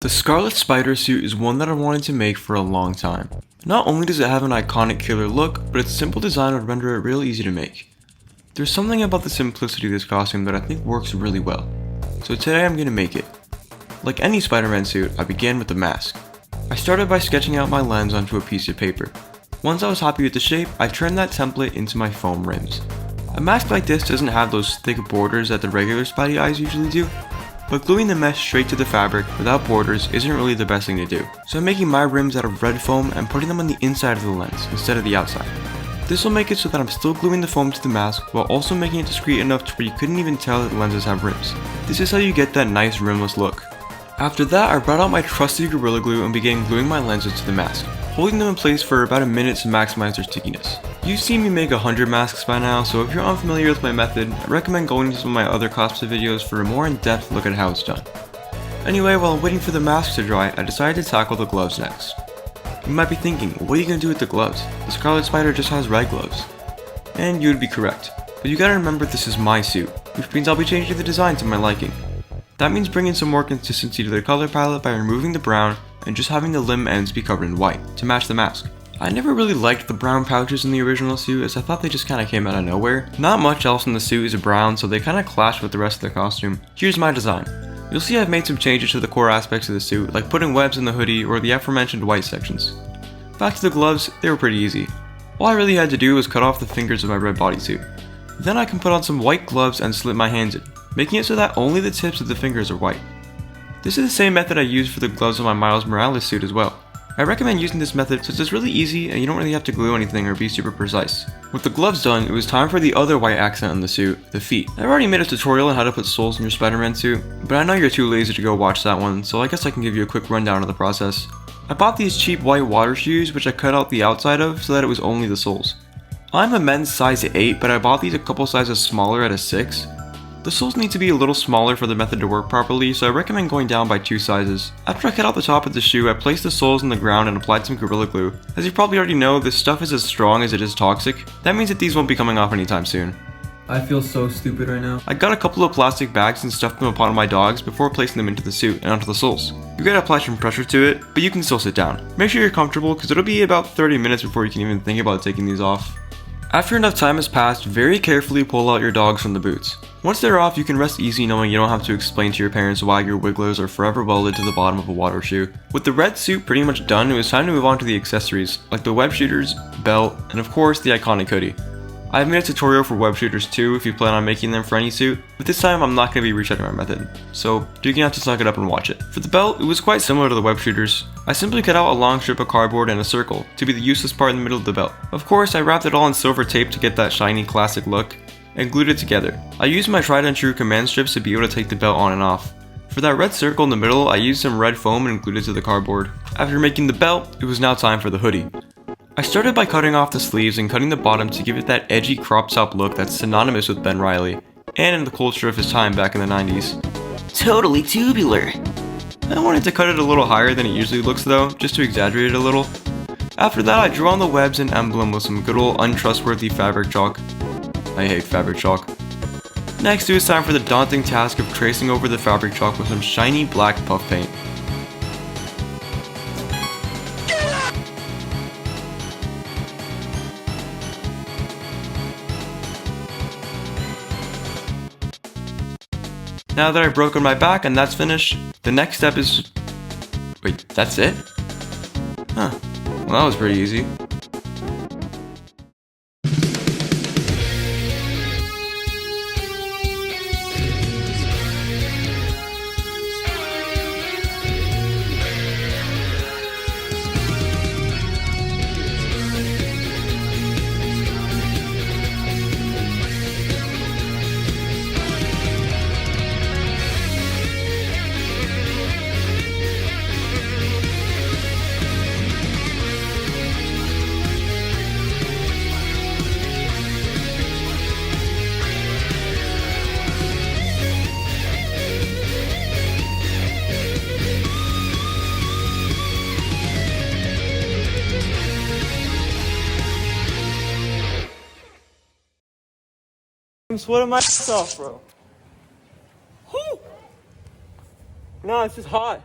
The Scarlet spider suit is one that I wanted to make for a long time. Not only does it have an iconic killer look, but its simple design would render it real easy to make. There's something about the simplicity of this costume that I think works really well. So today I'm going to make it. Like any Spider-Man suit, I began with the mask. I started by sketching out my lens onto a piece of paper. Once I was happy with the shape, I turned that template into my foam rims. A mask like this doesn't have those thick borders that the regular Spidey eyes usually do, but gluing the mesh straight to the fabric without borders isn't really the best thing to do. So I'm making my rims out of red foam and putting them on the inside of the lens instead of the outside. This will make it so that I'm still gluing the foam to the mask while also making it discreet enough to where you couldn't even tell that the lenses have rims. This is how you get that nice rimless look. After that, I brought out my trusty Gorilla Glue and began gluing my lenses to the mask, holding them in place for about a minute to maximize their stickiness. You've seen me make 100 masks by now, so if you're unfamiliar with my method, I recommend going to some of my other cosplay videos for a more in-depth look at how it's done. Anyway, while I'm waiting for the masks to dry, I decided to tackle the gloves next. You might be thinking, what are you going to do with the gloves? The Scarlet Spider just has red gloves. And you would be correct, but you gotta remember this is my suit, which means I'll be changing the design to my liking. That means bringing some more consistency to the color palette by removing the brown and just having the limb ends be covered in white, to match the mask. I never really liked the brown pouches in the original suit as I thought they just kinda came out of nowhere. Not much else in the suit is brown, so they kinda clash with the rest of the costume. Here's my design. You'll see I've made some changes to the core aspects of the suit, like putting webs in the hoodie or the aforementioned white sections. Back to the gloves, they were pretty easy. All I really had to do was cut off the fingers of my red bodysuit. Then I can put on some white gloves and slip my hands in, making it so that only the tips of the fingers are white. This is the same method I used for the gloves on my Miles Morales suit as well. I recommend using this method since it's really easy and you don't really have to glue anything or be super precise. With the gloves done, it was time for the other white accent on the suit, the feet. I've already made a tutorial on how to put soles in your Spider-Man suit, but I know you're too lazy to go watch that one, so I guess I can give you a quick rundown of the process. I bought these cheap white water shoes which I cut out the outside of so that it was only the soles. I'm a men's size 8, but I bought these a couple sizes smaller at a 6. The soles need to be a little smaller for the method to work properly, so I recommend going down by 2 sizes. After I cut out the top of the shoe, I placed the soles on the ground and applied some Gorilla Glue. As you probably already know, this stuff is as strong as it is toxic. That means that these won't be coming off anytime soon. I feel so stupid right now. I got a couple of plastic bags and stuffed them upon my dogs before placing them into the suit and onto the soles. You gotta apply some pressure to it, but you can still sit down. Make sure you're comfortable because it'll be about 30 minutes before you can even think about taking these off. After enough time has passed, very carefully pull out your dogs from the boots. Once they're off, you can rest easy knowing you don't have to explain to your parents why your wigglers are forever welded to the bottom of a water shoe. With the red suit pretty much done, it was time to move on to the accessories, like the web shooters, belt, and of course the iconic hoodie. I've made a tutorial for web shooters too if you plan on making them for any suit, but this time I'm not going to be resetting my method, so you're going to have to suck it up and watch it. For the belt, it was quite similar to the web shooters. I simply cut out a long strip of cardboard and a circle to be the useless part in the middle of the belt. Of course, I wrapped it all in silver tape to get that shiny classic look, and glued it together. I used my tried and true command strips to be able to take the belt on and off. For that red circle in the middle, I used some red foam and glued it to the cardboard. After making the belt, it was now time for the hoodie. I started by cutting off the sleeves and cutting the bottom to give it that edgy crop top look that's synonymous with Ben Reilly, and in the culture of his time back in the 90s. Totally tubular! I wanted to cut it a little higher than it usually looks though, just to exaggerate it a little. After that, I drew on the webs and emblem with some good old untrustworthy fabric chalk. I hate fabric chalk. Next, it was time for the daunting task of tracing over the fabric chalk with some shiny black puff paint. Now that I've broken my back and that's finished, the next step is... Wait, that's it? Huh. Well, that was pretty easy. I'm sweating my ass off, bro. Whew. No, it's just hot.